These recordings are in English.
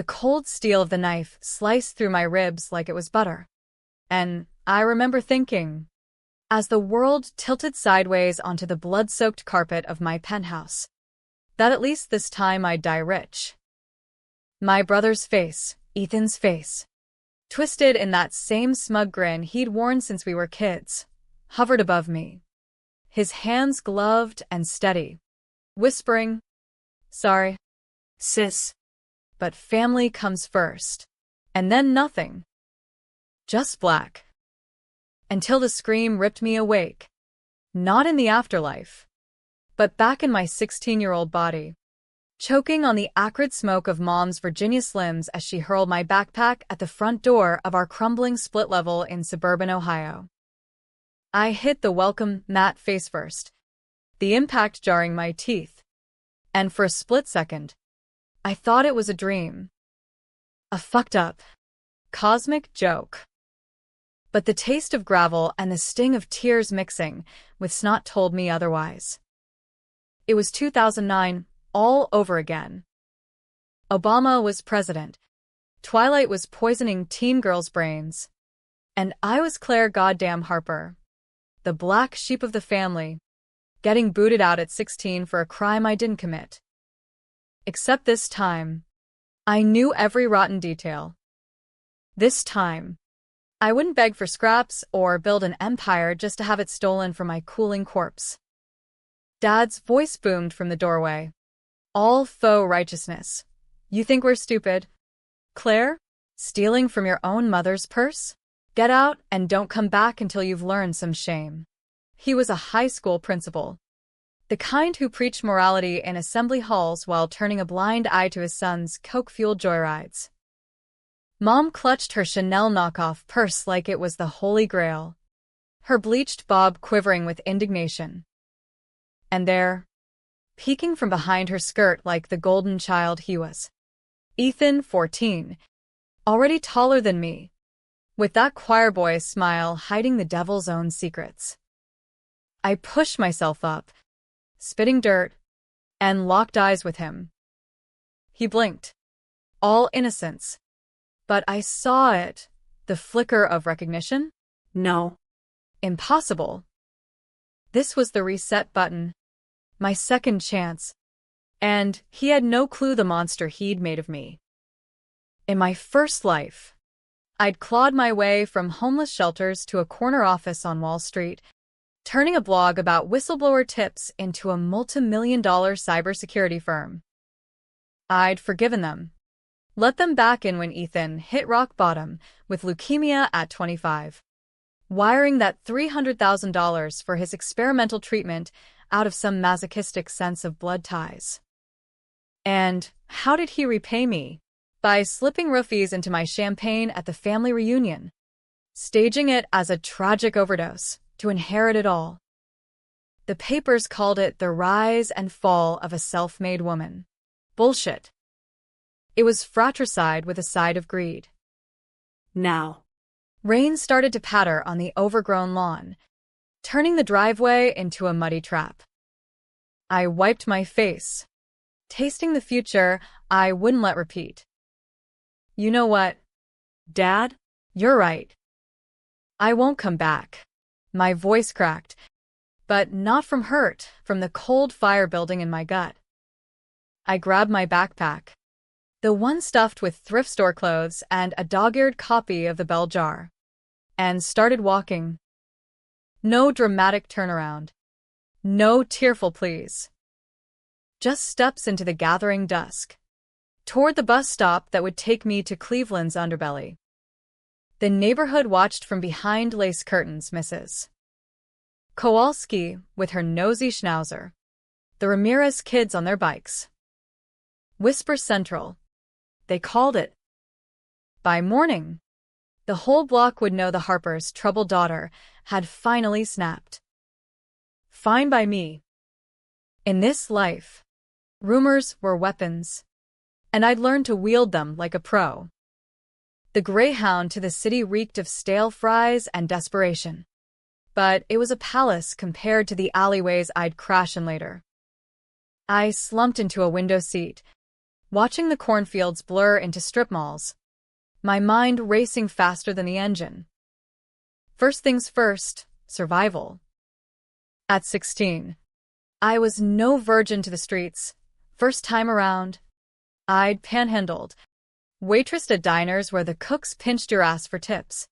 The cold steel of the knife sliced through my ribs like it was butter. And I remember thinking, as the world tilted sideways onto the blood-soaked carpet of my penthouse, that at least this time I'd die rich. My brother's face, Ethan's face, twisted in that same smug grin he'd worn since we were kids, hovered above me. His hands gloved and steady, whispering, "Sorry, sis, but family comes first." And then nothing. Just black. Until the scream ripped me awake. Not in the afterlife, but back in my 16-year-old body, choking on the acrid smoke of Mom's Virginia Slims as she hurled my backpack at the front door of our crumbling split level in suburban Ohio. I hit the welcome mat face first, the impact jarring my teeth, and for a split second, I thought it was a dream. A fucked up, cosmic joke. But the taste of gravel and the sting of tears mixing with snot told me otherwise. It was 2009, all over again. Obama was president. Twilight was poisoning teen girls' brains. And I was Claire Goddamn Harper, the black sheep of the family, getting booted out at 16 for a crime I didn't commit. Except this time, I knew every rotten detail. This time, I wouldn't beg for scraps or build an empire just to have it stolen from my cooling corpse. Dad's voice boomed from the doorway. All faux righteousness. You think we're stupid? Claire? Stealing from your own mother's purse? Get out and don't come back until you've learned some shame. He was a high school principal. The kind who preached morality in assembly halls while turning a blind eye to his son's coke-fueled joyrides. Mom clutched her Chanel knockoff purse like it was the Holy Grail, her bleached bob quivering with indignation. And there, peeking from behind her skirt like the golden child he was, Ethan, 14, already taller than me, with that choir boy smile hiding the devil's own secrets. I pushed myself up, spitting dirt, and locked eyes with him. He blinked, all innocence. But I saw it, the flicker of recognition. No. Impossible. This was the reset button, my second chance, and he had no clue the monster he'd made of me. In my first life, I'd clawed my way from homeless shelters to a corner office on Wall Street, turning a blog about whistleblower tips into a multi-million-dollar cybersecurity firm. I'd forgiven them. Let them back in when Ethan hit rock bottom with leukemia at 25, wiring that $300,000 for his experimental treatment out of some masochistic sense of blood ties. And how did he repay me? By slipping roofies into my champagne at the family reunion, staging it as a tragic overdose to inherit it all. The papers called it the rise and fall of a self-made woman. Bullshit. It was fratricide with a side of greed. Now, rain started to patter on the overgrown lawn, turning the driveway into a muddy trap. I wiped my face, tasting the future I wouldn't let repeat. You know what, Dad? You're right. I won't come back. My voice cracked, but not from hurt, from the cold fire building in my gut. I grabbed my backpack, the one stuffed with thrift store clothes and a dog-eared copy of the bell jar, and started walking. No dramatic turnaround. No tearful pleas. Just steps into the gathering dusk, toward the bus stop that would take me to Cleveland's underbelly. The neighborhood watched from behind lace curtains, Mrs. Kowalski with her nosy schnauzer. The Ramirez kids on their bikes. Whisper Central. They called it. By morning, the whole block would know the Harpers' troubled daughter had finally snapped. Fine by me. In this life, rumors were weapons, and I'd learned to wield them like a pro. The Greyhound to the city reeked of stale fries and desperation, but it was a palace compared to the alleyways I'd crash in later. I slumped into a window seat, watching the cornfields blur into strip malls, my mind racing faster than the engine. First things first, survival. At 16, I was no virgin to the streets. First time around, I'd panhandled, waitressed at diners where the cooks pinched your ass for tips,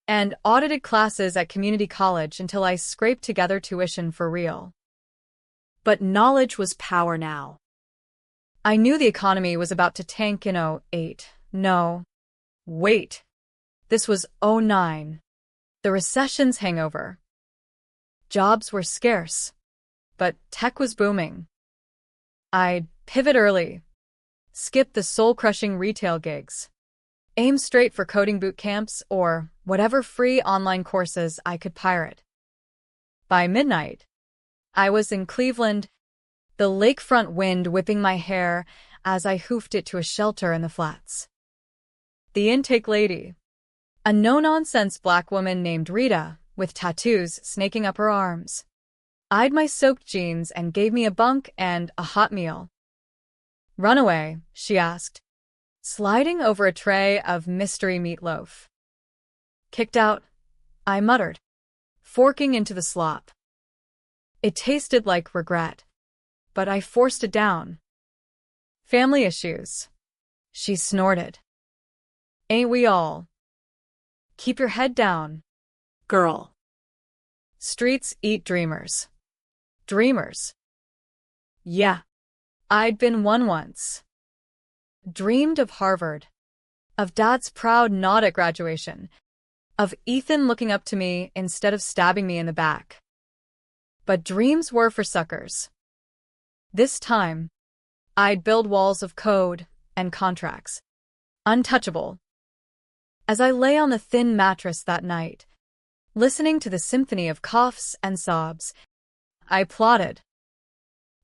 and audited classes at community college until I scraped together tuition for real. But knowledge was power now. I knew the economy was about to tank in '08. No. Wait. This was '09. The recession's hangover. Jobs were scarce, but tech was booming. I'd pivot early, skip the soul-crushing retail gigs, aim straight for coding boot camps or whatever free online courses I could pirate. By midnight, I was in Cleveland, the lakefront wind whipping my hair as I hoofed it to a shelter in the flats. The intake lady, a no-nonsense black woman named Rita, with tattoos snaking up her arms, eyed my soaked jeans and gave me a bunk and a hot meal. "Runaway?" she asked, sliding over a tray of mystery meatloaf. "Kicked out," I muttered, forking into the slop. It tasted like regret, but I forced it down. "Family issues," she snorted. "Ain't we all? Keep your head down, girl. Streets eat dreamers." Dreamers. Yeah, I'd been one once. Dreamed of Harvard, of Dad's proud nod at graduation, of Ethan looking up to me instead of stabbing me in the back. But dreams were for suckers. This time, I'd build walls of code and contracts, untouchable. As I lay on the thin mattress that night, listening to the symphony of coughs and sobs, I plotted.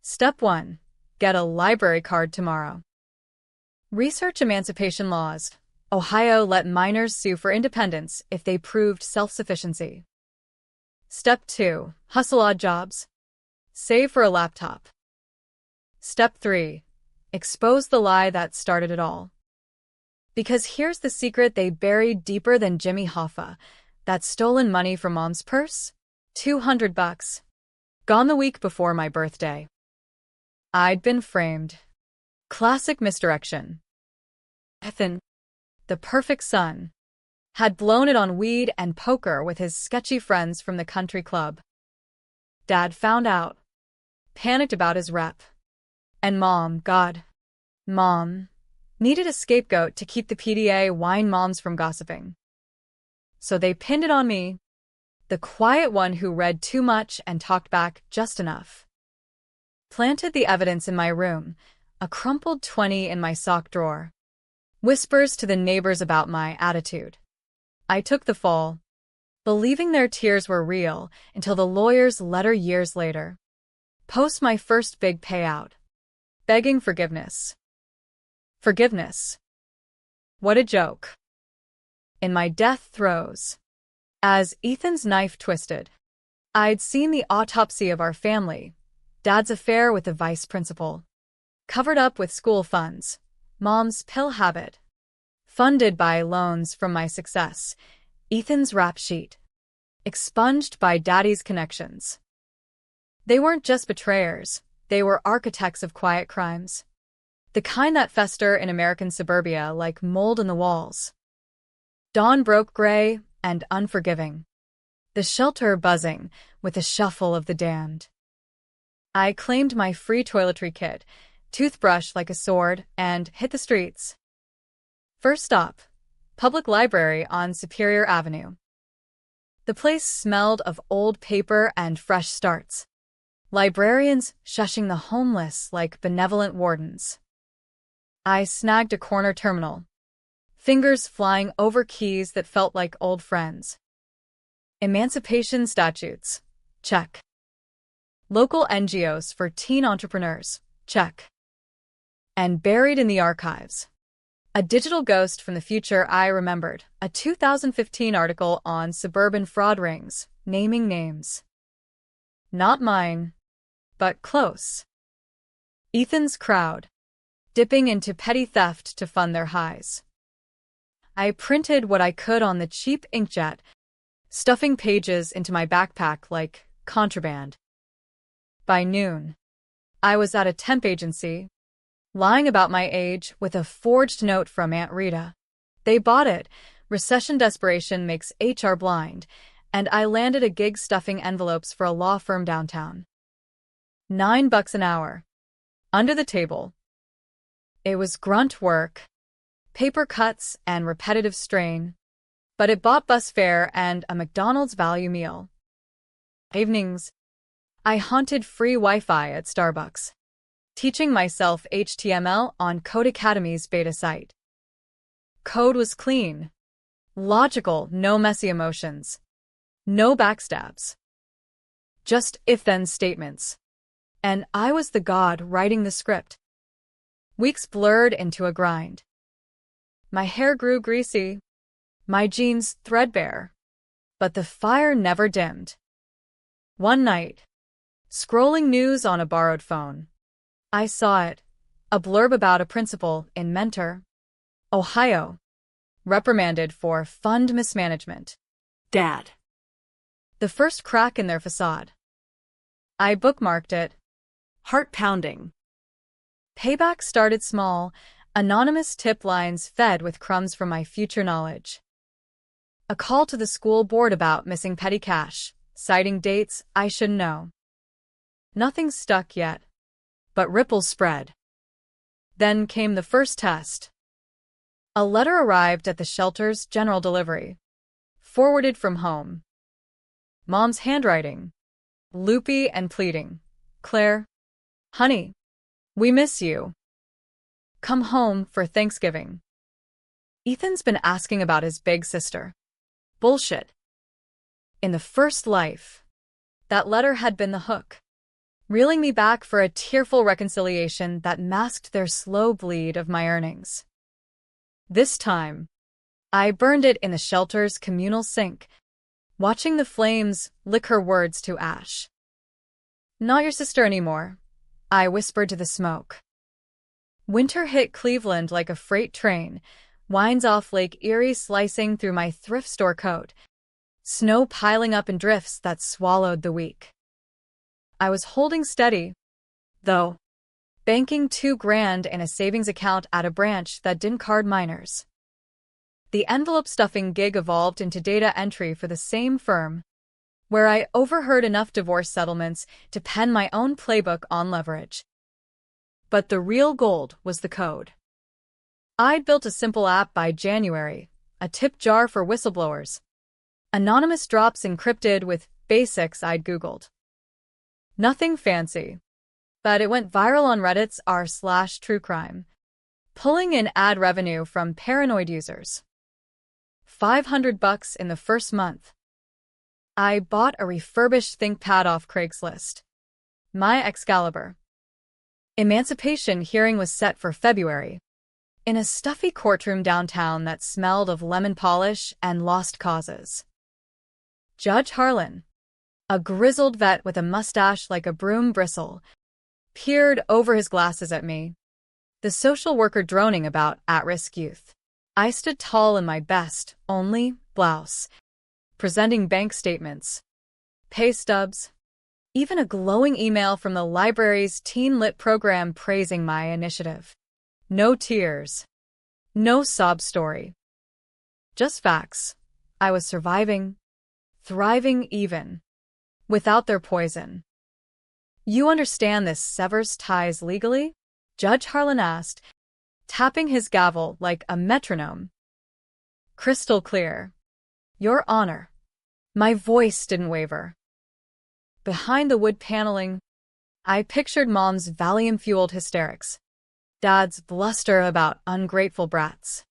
Step 1. Get a library card tomorrow. Research emancipation laws. Ohio let minors sue for independence if they proved self-sufficiency. Step 2. Hustle odd jobs. Save for a laptop. Step 3. Expose the lie that started it all. Because here's the secret they buried deeper than Jimmy Hoffa. That stolen money from Mom's purse? $200. Gone the week before my birthday. I'd been framed. Classic misdirection. Ethan, the perfect son, had blown it on weed and poker with his sketchy friends from the country club. Dad found out, panicked about his rep. And Mom, Mom, needed a scapegoat to keep the PDA wine moms from gossiping. So they pinned it on me, the quiet one who read too much and talked back just enough. Planted the evidence in my room, a crumpled 20 in my sock drawer. Whispers to the neighbors about my attitude. I took the fall, believing their tears were real until the lawyer's letter years later. Post my first big payout. Begging forgiveness. Forgiveness. What a joke. In my death throes, as Ethan's knife twisted, I'd seen the autopsy of our family, Dad's affair with the vice principal, covered up with school funds, Mom's pill habit, funded by loans from my success, Ethan's rap sheet, expunged by Daddy's connections. They weren't just betrayers, they were architects of quiet crimes. The kind that fester in American suburbia like mold in the walls. Dawn broke gray and unforgiving, the shelter buzzing with the shuffle of the damned. I claimed my free toiletry kit, toothbrush like a sword, and hit the streets. First stop, public library on Superior Avenue. The place smelled of old paper and fresh starts. Librarians shushing the homeless like benevolent wardens. I snagged a corner terminal, fingers flying over keys that felt like old friends. Emancipation statutes, check. Local NGOs for teen entrepreneurs, check. And buried in the archives, a digital ghost from the future I remembered, a 2015 article on suburban fraud rings, naming names. Not mine, but close. Ethan's crowd, dipping into petty theft to fund their highs. I printed what I could on the cheap inkjet, stuffing pages into my backpack like contraband. By noon, I was at a temp agency, lying about my age with a forged note from Aunt Rita. They bought it. Recession desperation makes HR blind, and I landed a gig stuffing envelopes for a law firm downtown. $9 an hour. Under the table. It was grunt work, paper cuts, and repetitive strain, but it bought bus fare and a McDonald's value meal. Evenings, I haunted free Wi-Fi at Starbucks, teaching myself HTML on Code Academy's beta site. Code was clean, logical, no messy emotions, no backstabs. Just if-then statements. And I was the god writing the script. Weeks blurred into a grind. My hair grew greasy, my jeans threadbare, but the fire never dimmed. One night, scrolling news on a borrowed phone, I saw it, a blurb about a principal in Mentor, Ohio, reprimanded for fund mismanagement. Dad. The first crack in their facade. I bookmarked it. Heart pounding. Payback started small, anonymous tip lines fed with crumbs from my future knowledge. A call to the school board about missing petty cash, citing dates I should know. Nothing stuck yet, but ripples spread. Then came the first test. A letter arrived at the shelter's general delivery, forwarded from home. Mom's handwriting, loopy and pleading. Claire, honey, we miss you. Come home for Thanksgiving. Ethan's been asking about his big sister. Bullshit. In the first life, that letter had been the hook, reeling me back for a tearful reconciliation that masked their slow bleed of my earnings. This time, I burned it in the shelter's communal sink, watching the flames lick her words to ash. Not your sister anymore, I whispered to the smoke. Winter hit Cleveland like a freight train, winds off Lake Erie slicing through my thrift store coat, snow piling up in drifts that swallowed the week. I was holding steady, though, banking $2,000 in a savings account at a branch that didn't card minors. The envelope stuffing gig evolved into data entry for the same firm, where I overheard enough divorce settlements to pen my own playbook on leverage. But the real gold was the code. I'd built a simple app by January, a tip jar for whistleblowers, anonymous drops encrypted with basics I'd Googled. Nothing fancy, but it went viral on Reddit's r/truecrime, pulling in ad revenue from paranoid users. $500 in the first month. I bought a refurbished ThinkPad off Craigslist. My Excalibur. Emancipation hearing was set for February, in a stuffy courtroom downtown that smelled of lemon polish and lost causes. Judge Harlan, a grizzled vet with a mustache like a broom bristle, peered over his glasses at me, the social worker droning about at-risk youth. I stood tall in my best, only, blouse, presenting bank statements, pay stubs, even a glowing email from the library's teen lit program praising my initiative. No tears. No sob story. Just facts. I was surviving, thriving even, without their poison. You understand this severs ties legally? Judge Harlan asked, tapping his gavel like a metronome. Crystal clear. Your Honor. My voice didn't waver. Behind the wood paneling, I pictured Mom's Valium-fueled hysterics, Dad's bluster about ungrateful brats.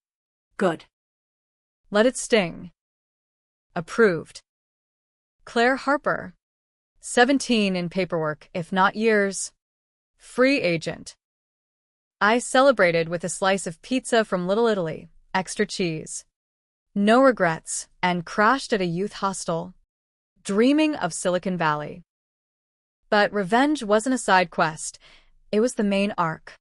Good. Let it sting. Approved. Claire Harper, 17 in paperwork, if not years. Free agent. I celebrated with a slice of pizza from Little Italy, extra cheese. No regrets, and crashed at a youth hostel, dreaming of Silicon Valley. But revenge wasn't a side quest, it was the main arc.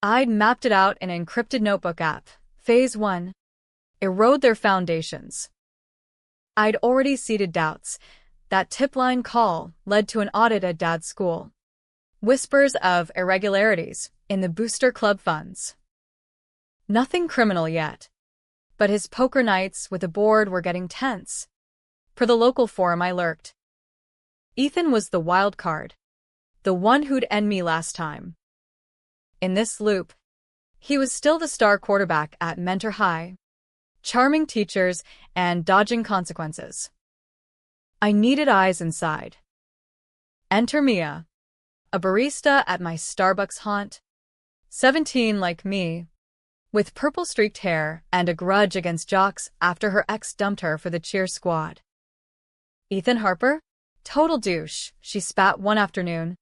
I'd mapped it out in an encrypted notebook app. Phase 1. Erode their foundations. I'd already seeded doubts. That tip line call led to an audit at Dad's school. Whispers of irregularities in the booster club funds. Nothing criminal yet. But his poker nights with the board were getting tense. Per the local forum I lurked. Ethan was the wild card. The one who'd end me last time. In this loop, he was still the star quarterback at Mentor High. Charming teachers and dodging consequences. I needed eyes inside. Enter Mia, a barista at my Starbucks haunt. 17 like me, with purple-streaked hair and a grudge against jocks after her ex dumped her for the cheer squad. Ethan Harper? Total douche, she spat one afternoon,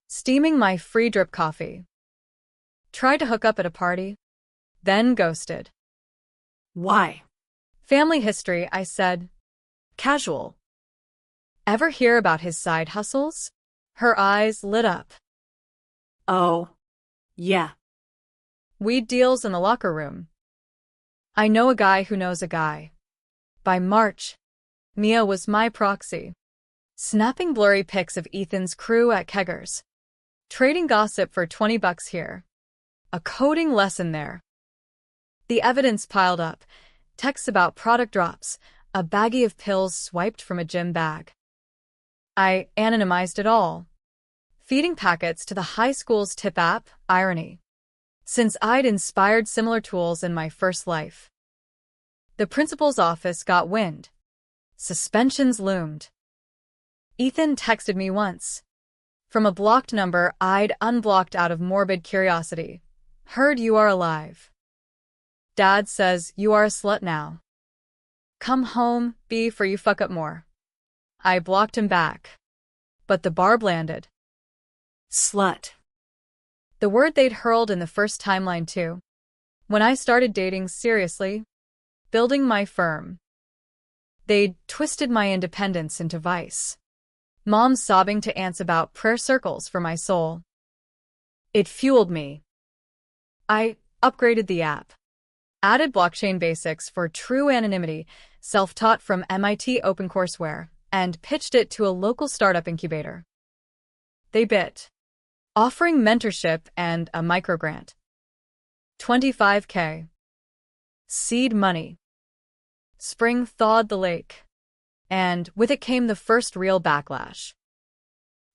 steaming my free drip coffee. Tried to hook up at a party, then ghosted. Why? Family history, I said. Casual. Ever hear about his side hustles? Her eyes lit up. Oh, yeah. Weed deals in the locker room. I know a guy who knows a guy. By March, Mia was my proxy. Snapping blurry pics of Ethan's crew at Keggers. Trading gossip for $20 here. A coding lesson there. The evidence piled up. Texts about product drops. A baggie of pills swiped from a gym bag. I anonymized it all. Feeding packets to the high school's tip app, irony. Since I'd inspired similar tools in my first life. The principal's office got wind. Suspensions loomed. Ethan texted me once. From a blocked number I'd unblocked out of morbid curiosity. Heard you are alive. Dad says you are a slut now. Come home, beef, or you fuck up more. I blocked him back. But the barb landed. Slut. The word they'd hurled in the first timeline too. When I started dating seriously, building my firm. They'd twisted my independence into vice. Mom sobbing to aunts about prayer circles for my soul. It fueled me. I upgraded the app. Added blockchain basics for true anonymity, self-taught from MIT OpenCourseWare, and pitched it to a local startup incubator. They bit. Offering mentorship and a microgrant. $25K. Seed money. Spring thawed the lake. And with it came the first real backlash.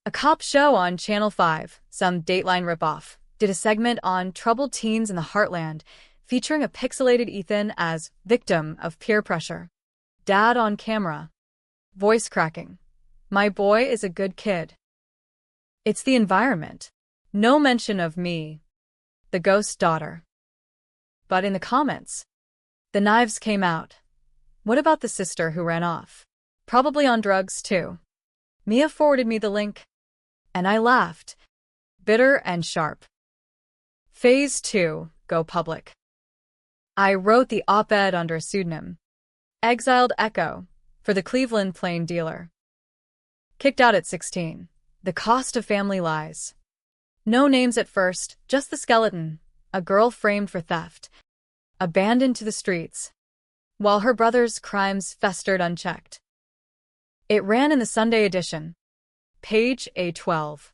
A cop show on Channel 5, some Dateline ripoff, did a segment on troubled teens in the heartland, featuring a pixelated Ethan as victim of peer pressure. Dad on camera. Voice cracking. My boy is a good kid. It's the environment. No mention of me, the ghost daughter. But in the comments, the knives came out. What about the sister who ran off? Probably on drugs too. Mia forwarded me the link, and I laughed, bitter and sharp. Phase 2, go public. I wrote the op-ed under a pseudonym. Exiled Echo, for the Cleveland Plain dealer. Kicked out at 16. The cost of family lies. No names at first, just the skeleton. A girl framed for theft. Abandoned to the streets. While her brother's crimes festered unchecked. It ran in the Sunday edition. Page A12.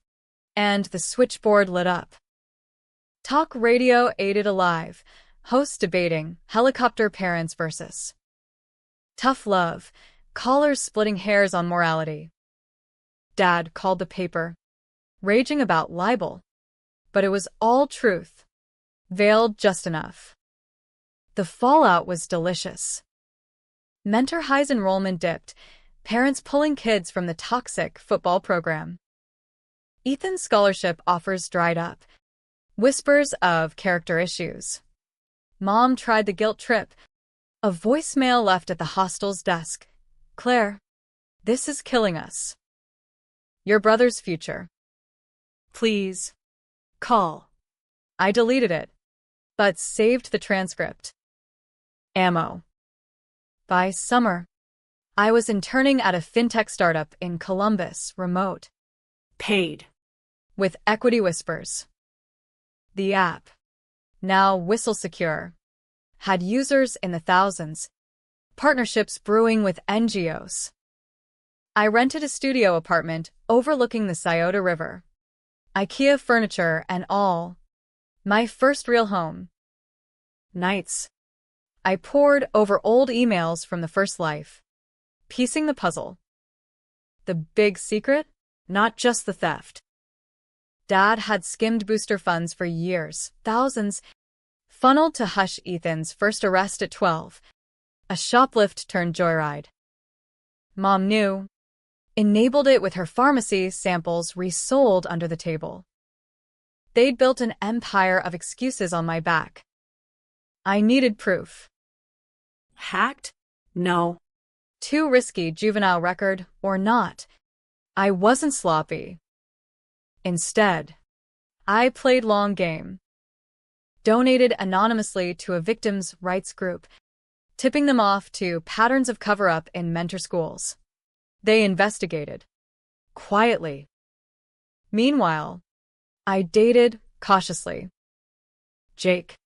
And the switchboard lit up. Talk radio aided alive. Hosts debating, helicopter parents versus. Tough love. Callers splitting hairs on morality. Dad called the paper. Raging about libel. But it was all truth. Veiled just enough. The fallout was delicious. Mentor High's enrollment dipped, parents pulling kids from the toxic football program. Ethan's scholarship offers dried up. Whispers of character issues. Mom tried the guilt trip. A voicemail left at the hostel's desk. Claire, this is killing us. Your brother's future. Please. Call. I deleted it, but saved the transcript. Ammo. By summer, I was interning at a fintech startup in Columbus, remote. Paid. With equity whispers. The app. now Whistle Secure, had users in the thousands, partnerships brewing with NGOs. I rented a studio apartment overlooking the Scioto River. IKEA furniture and all. My first real home. Nights. I pored over old emails from the first life, piecing the puzzle. The big secret? Not just the theft. Dad had skimmed booster funds for years, thousands, funneled to hush Ethan's first arrest at 12. A shoplift turned joyride. Mom knew. Enabled it with her pharmacy samples resold under the table. They'd built an empire of excuses on my back. I needed proof. Hacked? No. Too risky juvenile record or not. I wasn't sloppy. Instead, I played long game. Donated anonymously to a victims' rights group, tipping them off to patterns of cover-up in mentor schools. They investigated. Quietly. Meanwhile, I dated cautiously. Jake,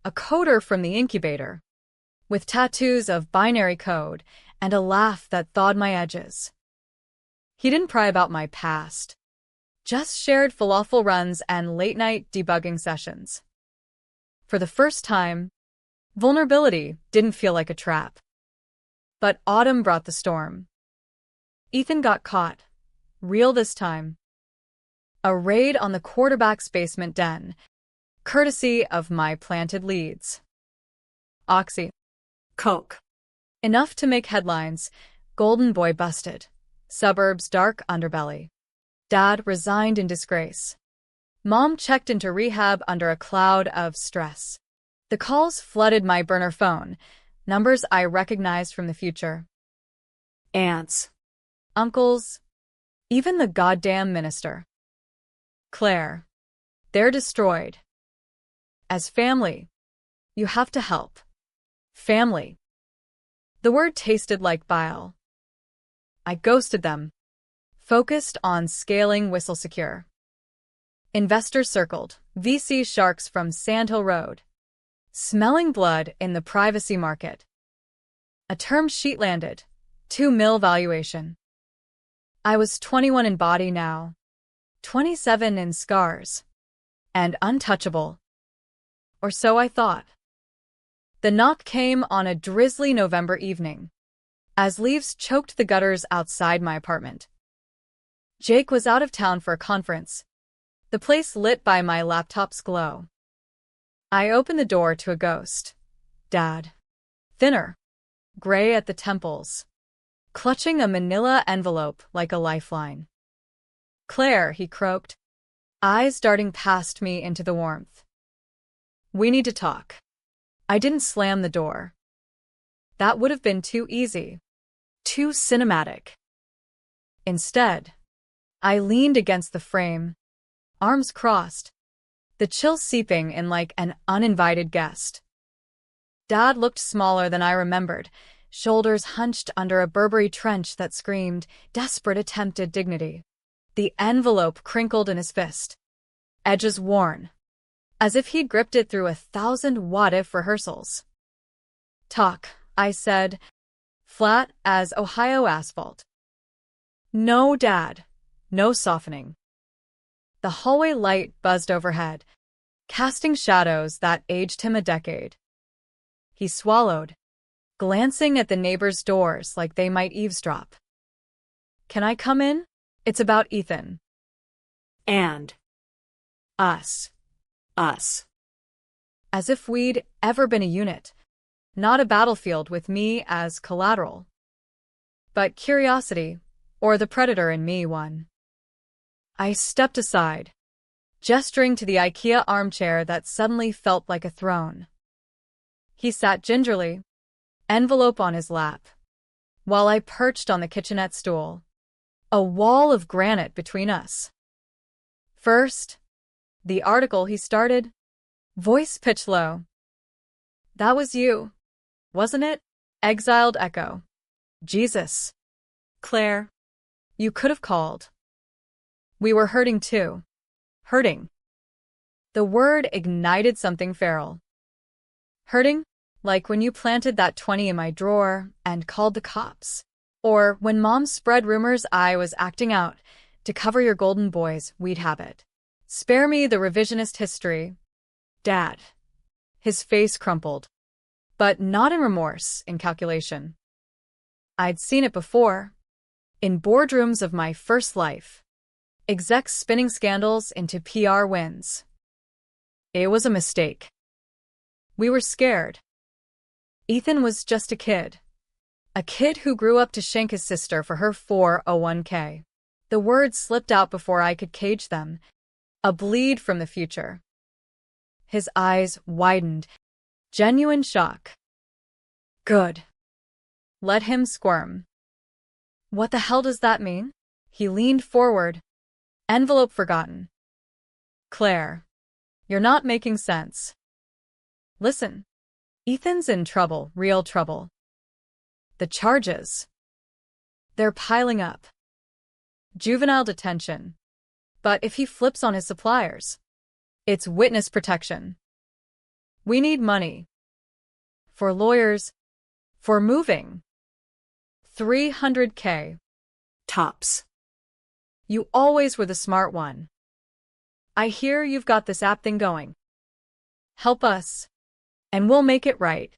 a coder from the incubator, with tattoos of binary code and a laugh that thawed my edges. He didn't pry about my past, just shared falafel runs and late-night debugging sessions. For the first time, vulnerability didn't feel like a trap. But autumn brought the storm. Ethan got caught, real this time. A raid on the quarterback's basement den, courtesy of my planted leads. Oxy. Coke. Enough to make headlines. Golden boy busted. Suburbs dark underbelly. Dad resigned in disgrace. Mom checked into rehab under a cloud of stress. The calls flooded my burner phone, numbers I recognized from the future. Aunts. Uncles. Even the goddamn minister. Claire. They're destroyed. As family, you have to help. Family. The word tasted like bile. I ghosted them, focused on scaling Whistle Secure. Investors circled, VC sharks from Sandhill Road. Smelling blood in the privacy market. A term sheet landed, $2 million valuation. I was 21 in body now, 27 in scars, and untouchable. Or so I thought. The knock came on a drizzly November evening, as leaves choked the gutters outside my apartment. Jake was out of town for a conference, the place lit by my laptop's glow. I opened the door to a ghost. Dad. Thinner. Gray at the temples. Clutching a manila envelope like a lifeline. Claire, he croaked, eyes darting past me into the warmth. We need to talk. I didn't slam the door. That would have been too easy. Too cinematic. Instead, I leaned against the frame, arms crossed, the chill seeping in like an uninvited guest. Dad looked smaller than I remembered, shoulders hunched under a Burberry trench that screamed desperate attempt at dignity. The envelope crinkled in his fist, edges worn, as if he'd gripped it through 1,000 what-if rehearsals. Talk, I said, flat as Ohio asphalt. No, Dad. No softening. The hallway light buzzed overhead, casting shadows that aged him a decade. He swallowed, glancing at the neighbors' doors like they might eavesdrop. Can I come in? It's about Ethan. And. Us. Us. As if we'd ever been a unit, not a battlefield with me as collateral. But curiosity, or the predator in me, won. I stepped aside, gesturing to the IKEA armchair that suddenly felt like a throne. He sat gingerly, envelope on his lap, while I perched on the kitchenette stool, a wall of granite between us. First, the article he started, voice pitch low. That was you, wasn't it? Exiled echo. Jesus. Claire, you could have called. We were hurting too. Hurting. The word ignited something feral. Hurting? Like when you planted that 20 in my drawer and called the cops. Or when Mom spread rumors I was acting out to cover your golden boy's weed habit. Spare me the revisionist history. Dad. His face crumpled. But not in remorse, in calculation. I'd seen it before. In boardrooms of my first life. Execs spinning scandals into PR wins. It was a mistake. We were scared. Ethan was just a kid. A kid who grew up to shank his sister for her 401k. The words slipped out before I could cage them. A bleed from the future. His eyes widened. Genuine shock. Good. Let him squirm. What the hell does that mean? He leaned forward. Envelope forgotten. Claire. You're not making sense. Listen. Ethan's in trouble, real trouble. The charges. They're piling up. Juvenile detention. But if he flips on his suppliers, it's witness protection. We need money. For lawyers. For moving. 300K. Tops. You always were the smart one. I hear you've got this app thing going. Help us, and we'll make it right.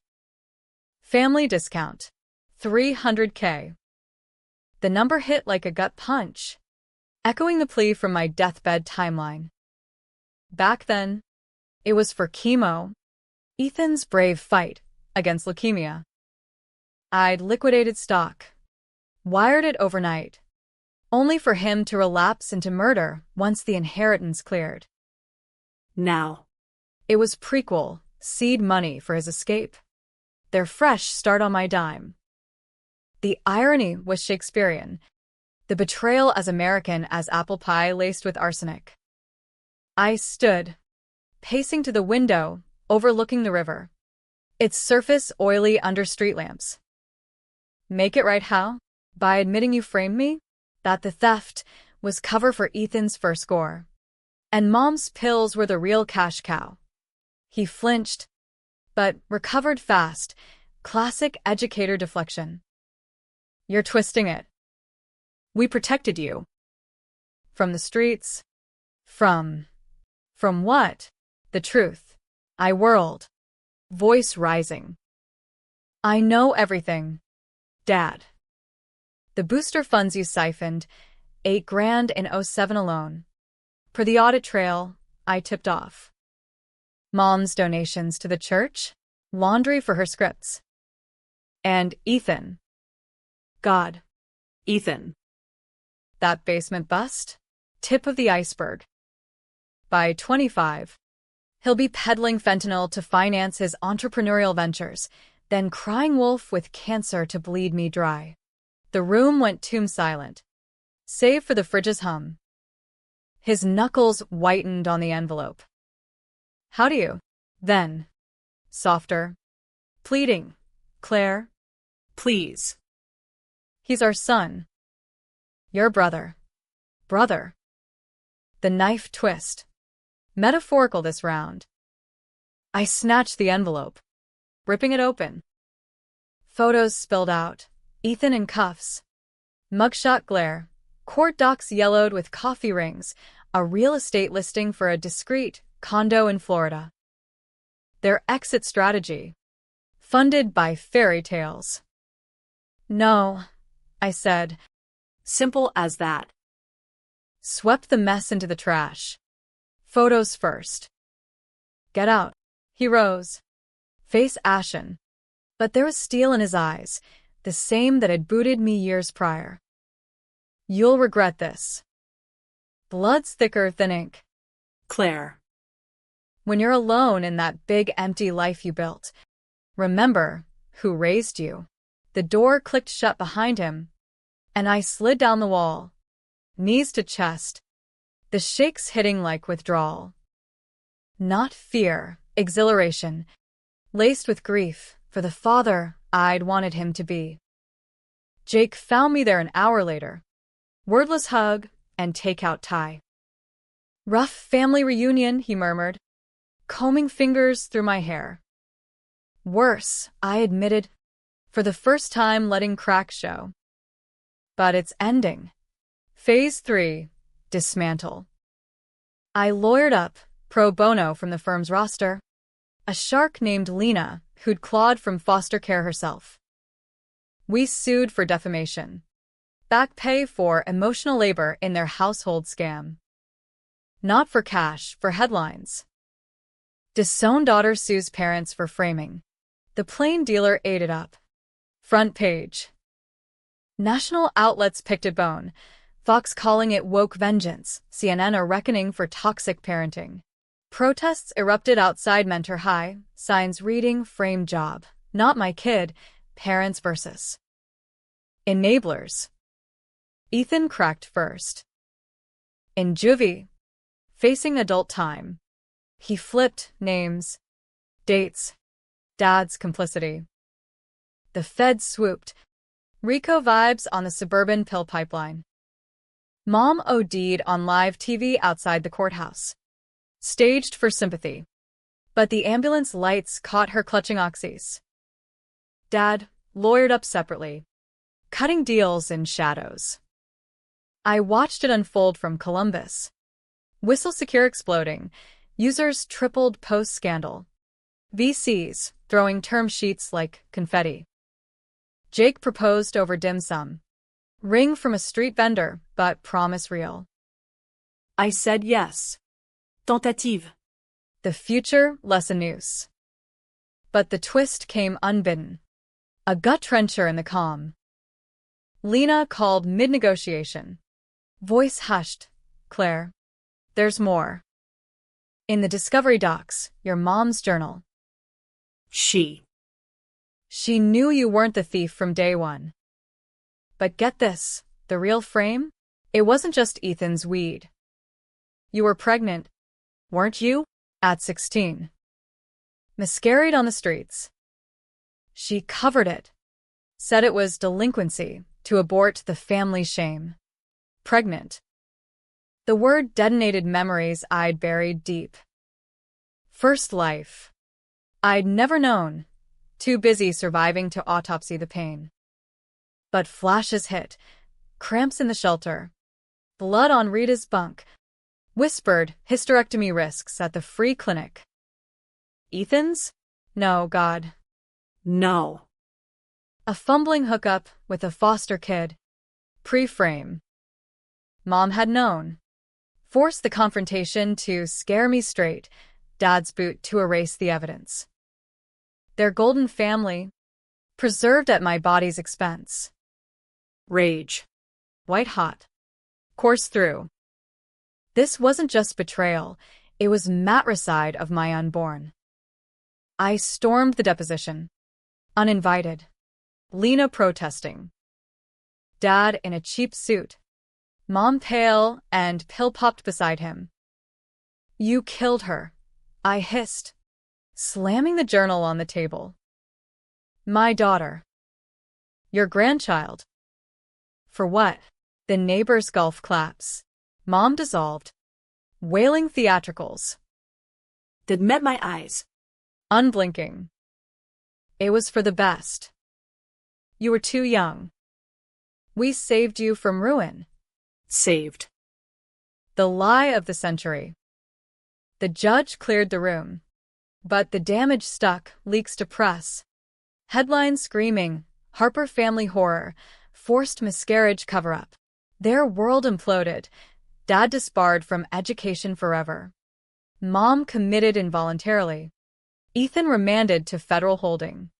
Family discount. 300K. The number hit like a gut punch, echoing the plea from my deathbed timeline. Back then, it was for chemo, Ethan's brave fight against leukemia. I'd liquidated stock, wired it overnight, only for him to relapse into murder once the inheritance cleared. Now. It was prequel, seed money for his escape. Their fresh start on my dime. The irony was Shakespearean, the betrayal as American as apple pie laced with arsenic. I stood, pacing to the window, overlooking the river, its surface oily under street lamps. Make it right how? By admitting you framed me? That the theft was cover for Ethan's first score. And Mom's pills were the real cash cow. He flinched, but recovered fast. Classic educator deflection. You're twisting it. We protected you. From the streets. From what? The truth. I whirled. Voice rising. I know everything. Dad. The booster funds you siphoned, $8,000 in '07 alone. Per the audit trail, I tipped off. Mom's donations to the church, laundry for her scripts. And Ethan. God. Ethan. That basement bust? Tip of the iceberg. By 25, he'll be peddling fentanyl to finance his entrepreneurial ventures, then crying wolf with cancer to bleed me dry. The room went tomb silent, save for the fridge's hum. His knuckles whitened on the envelope. How do you? Then. Softer. Pleading. Claire. Please. He's our son. Your brother. Brother. The knife twist. Metaphorical this round. I snatched the envelope, ripping it open. Photos spilled out. Ethan in cuffs. Mugshot glare. Court docs yellowed with coffee rings. A real estate listing for a discreet condo in Florida. Their exit strategy. Funded by fairy tales. No, I said. Simple as that. Swept the mess into the trash. Photos first. Get out. He rose. Face ashen. But there was steel in his eyes, the same that had booted me years prior. You'll regret this. Blood's thicker than ink. Claire. When you're alone in that big empty life you built, remember who raised you. The door clicked shut behind him, and I slid down the wall, knees to chest, the shakes hitting like withdrawal. Not fear, exhilaration, laced with grief for the father I'd wanted him to be. Jake found me there an hour later. Wordless hug and takeout tie. Rough family reunion, he murmured. combing fingers through my hair. Worse, I admitted, for the first time letting cracks show. But it's ending. Phase 3. Dismantle. I lawyered up, pro bono from the firm's roster, a shark named Lena who'd clawed from foster care herself. We sued for defamation. Back pay for emotional labor in their household scam. Not for cash, for headlines. Disowned daughter sues parents for framing. The plain dealer ate it up. Front page. National outlets picked a bone. Fox calling it woke vengeance, CNN a reckoning for toxic parenting. Protests erupted outside Mentor High, signs reading frame job. Not my kid, parents versus enablers. Ethan cracked first. In juvie, facing adult time. He flipped names, dates, dad's complicity. The feds swooped. Rico vibes on the suburban pill pipeline. Mom OD'd on live TV outside the courthouse. Staged for sympathy. But the ambulance lights caught her clutching oxys. Dad, lawyered up separately. Cutting deals in shadows. I watched it unfold from Columbus. Whistle secure exploding. Users tripled post-scandal. VCs throwing term sheets like confetti. Jake proposed over dim sum. Ring from a street vendor, but promise real. I said yes. Tentative. The future less a noose. But the twist came unbidden. A gut-wrencher in the calm. Lena called mid-negotiation. Voice hushed. Claire. There's more. In the discovery docs, your mom's journal. She knew you weren't the thief from day one. But get this, the real frame? It wasn't just Ethan's weed. You were pregnant, weren't you? At 16. Miscarried on the streets. She covered it. Said it was delinquency to abort the family shame. Pregnant. The word detonated memories I'd buried deep. First life. I'd never known. Too busy surviving to autopsy the pain. But flashes hit. Cramps in the shelter. Blood on Rita's bunk. Whispered hysterectomy risks at the free clinic. Ethan's? No, God. No. A fumbling hookup with a foster kid. Pre-frame. Mom had known. Forced the confrontation to scare me straight. Dad's boot to erase the evidence. Their golden family. Preserved at my body's expense. Rage. White hot. Course through. This wasn't just betrayal, it was matricide of my unborn. I stormed the deposition. Uninvited. Lena protesting. Dad in a cheap suit. Mom pale and pill-popped beside him. You killed her, I hissed, slamming the journal on the table. My daughter. Your grandchild. For what? The neighbor's golf claps. Mom dissolved. Wailing theatricals. That met my eyes. Unblinking. It was for the best. You were too young. We saved you from ruin. Saved. The lie of the century. The judge cleared the room. But the damage stuck, leaks to press. Headlines screaming, Harper family horror, forced miscarriage cover-up. Their world imploded. Dad disbarred from education forever. Mom committed involuntarily. Ethan remanded to federal holding.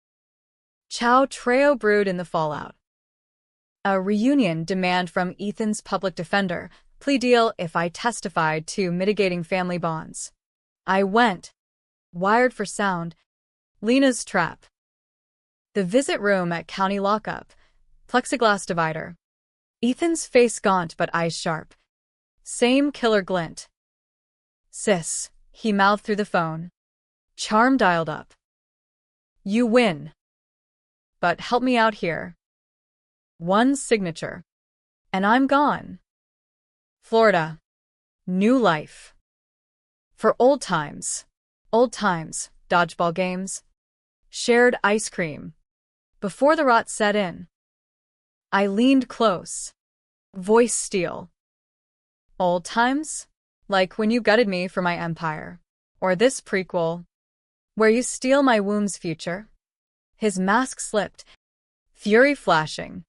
Chow Treo brewed in the fallout. A reunion demand from Ethan's public defender, plea deal if I testified to mitigating family bonds. I went. Wired for sound. Lena's trap. The visit room at county lockup. Plexiglass divider. Ethan's face gaunt but eyes sharp. Same killer glint. Sis, he mouthed through the phone. Charm dialed up. You win. But help me out here. One signature. And I'm gone. Florida. New life. For old times. Old times, dodgeball games, shared ice cream. Before the rot set in, I leaned close, voice steel. Old times? Like when you gutted me for my empire. Or this prequel, where you steal my womb's future? His mask slipped, fury flashing.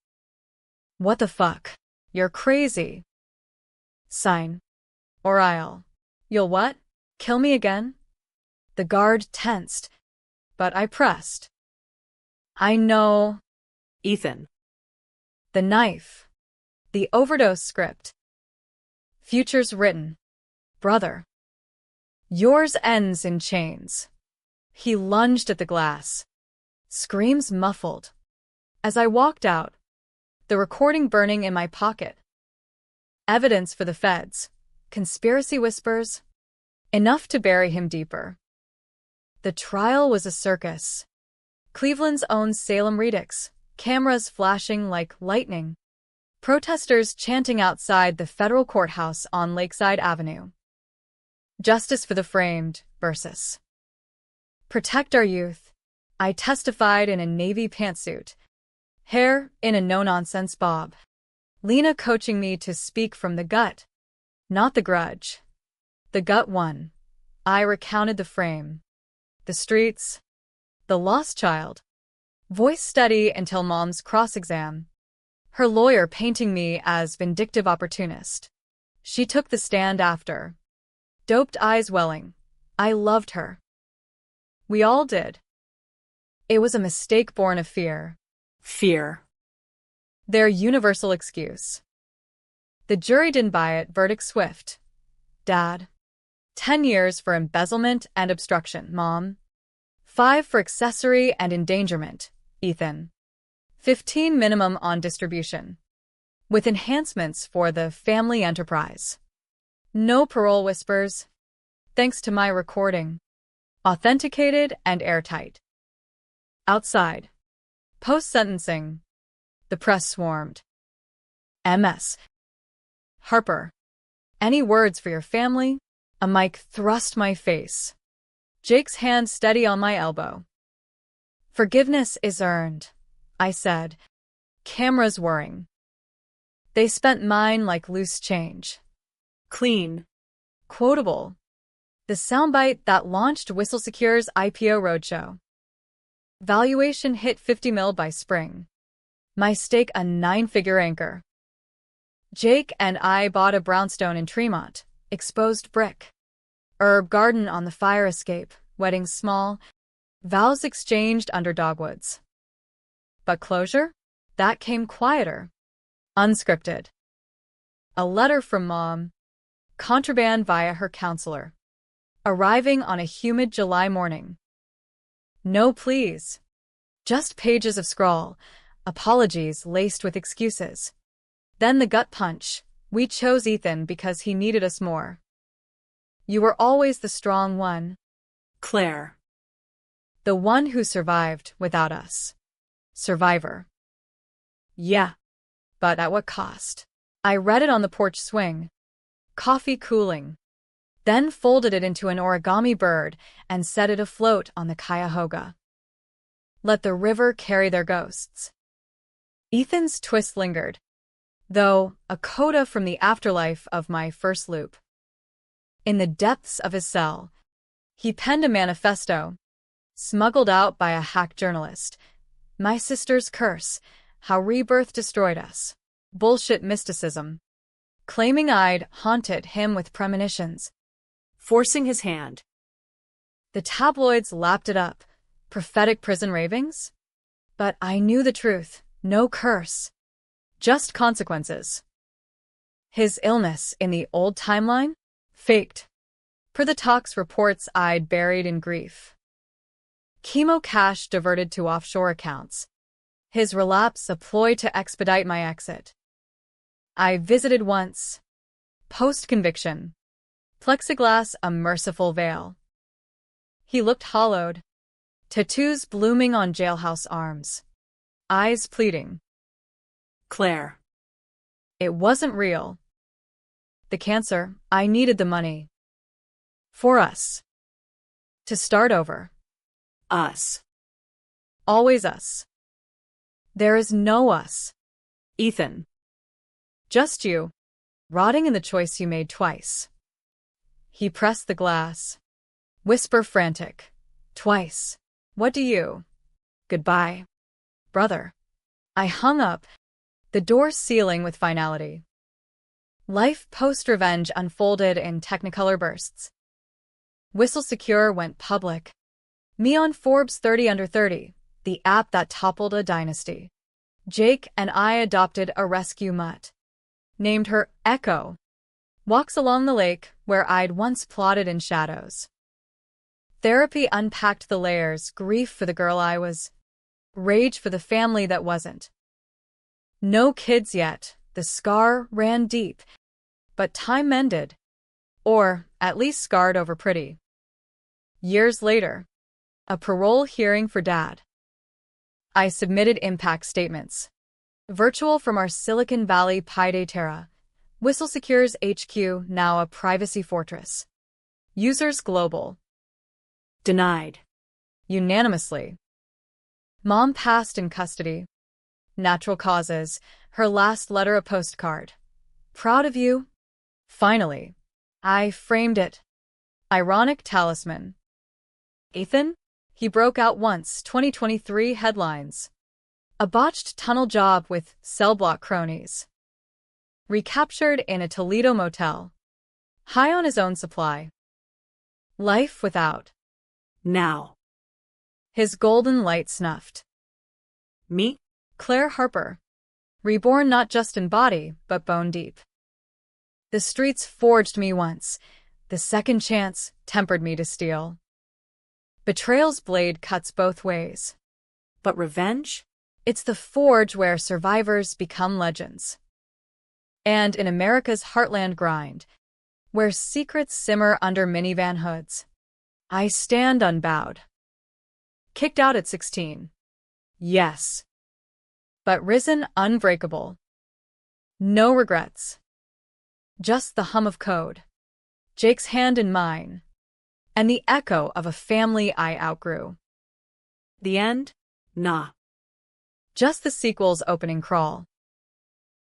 What the fuck? You're crazy. Sign. Or You'll what? Kill me again? The guard tensed, but I pressed. I know. Ethan. The knife. The overdose script. Futures written. Brother. Yours ends in chains. He lunged at the glass. Screams muffled. As I walked out, the recording burning in my pocket. Evidence for the feds. Conspiracy whispers. Enough to bury him deeper. The trial was a circus. Cleveland's own Salem Redux, cameras flashing like lightning. Protesters chanting outside the federal courthouse on Lakeside Avenue. Justice for the framed versus protect our youth. I testified in a navy pantsuit. Hair in a no-nonsense bob. Lena coaching me to speak from the gut. Not the grudge. The gut won. I recounted the frame. The streets. The lost child. Voice steady until mom's cross-exam. Her lawyer painting me as vindictive opportunist. She took the stand after. Doped eyes welling. I loved her. We all did. It was a mistake born of fear. Fear. Their universal excuse. The jury didn't buy it, verdict swift. Dad. 10 years for embezzlement and obstruction, Mom. 5 for accessory and endangerment, Ethan. 15 minimum on distribution. With enhancements for the family enterprise. No parole whispers. Thanks to my recording. Authenticated and airtight. Outside. Post-sentencing. The press swarmed. MS. Harper. Any words for your family? A mic thrust my face. Jake's hand steady on my elbow. Forgiveness is earned, I said. Cameras whirring. They spent mine like loose change. Clean. Quotable. The soundbite that launched Whistle Secure's IPO roadshow. Valuation hit 50 mil by spring. My stake a 9-figure anchor. Jake and I bought a brownstone in Tremont, exposed brick. Herb garden on the fire escape, wedding small. Vows exchanged under dogwoods. But closure? That came quieter. Unscripted. A letter from Mom. Contraband via her counselor. Arriving on a humid July morning. No pleas. Just pages of scrawl, apologies laced with excuses. Then the gut punch. We chose Ethan because he needed us more. You were always the strong one. Claire. The one who survived without us. Survivor. Yeah. But at what cost? I read it on the porch swing. Coffee cooling. Then folded it into an origami bird and set it afloat on the Cuyahoga. Let the river carry their ghosts. Ethan's twist lingered, though a coda from the afterlife of my first loop. In the depths of his cell, he penned a manifesto, smuggled out by a hack journalist. My sister's curse, how rebirth destroyed us. Bullshit mysticism. Claiming I'd haunted him with premonitions. Forcing his hand. The tabloids lapped it up. Prophetic prison ravings? But I knew the truth. No curse. Just consequences. His illness in the old timeline? Faked. Per the tox reports I'd buried in grief. Chemo cash diverted to offshore accounts. His relapse a ploy to expedite my exit. I visited once. Post-conviction. Plexiglass a merciful veil. He looked hollowed. Tattoos blooming on jailhouse arms. Eyes pleading. Claire. It wasn't real. The cancer, I needed the money. For us. To start over. Us. Always us. There is no us. Ethan. Just you, rotting in the choice you made twice. He pressed the glass. Whisper frantic. Twice. What do you? Goodbye. Brother. I hung up, the door sealing with finality. Life post-revenge unfolded in Technicolor bursts. Whistle Secure went public. Me on Forbes 30 Under 30, the app that toppled a dynasty. Jake and I adopted a rescue mutt. Named her Echo. Walks along the lake where I'd once plotted in shadows. Therapy unpacked the layers, grief for the girl I was. Rage for the family that wasn't. No kids yet, the scar ran deep. But time mended. Or, at least scarred over pretty. Years later. A parole hearing for Dad. I submitted impact statements. Virtual from our Silicon Valley Pi de Terra. Whistle Secure's HQ, now a privacy fortress. Users global. Denied. Unanimously. Mom passed in custody. Natural causes. Her last letter a postcard. Proud of you. Finally. I framed it. Ironic talisman. Ethan? He broke out once, 2023 headlines. A botched tunnel job with cell block cronies. Recaptured in a Toledo motel. High on his own supply. Life without. Now. His golden light snuffed. Me? Claire Harper. Reborn not just in body, but bone deep. The streets forged me once. The second chance tempered me to steel. Betrayal's blade cuts both ways. But revenge? It's the forge where survivors become legends. And in America's heartland grind, where secrets simmer under minivan hoods, I stand unbowed. Kicked out at 16. Yes. But risen unbreakable. No regrets. Just the hum of code. Jake's hand in mine. And the echo of a family I outgrew. The end? Nah. Just the sequel's opening crawl.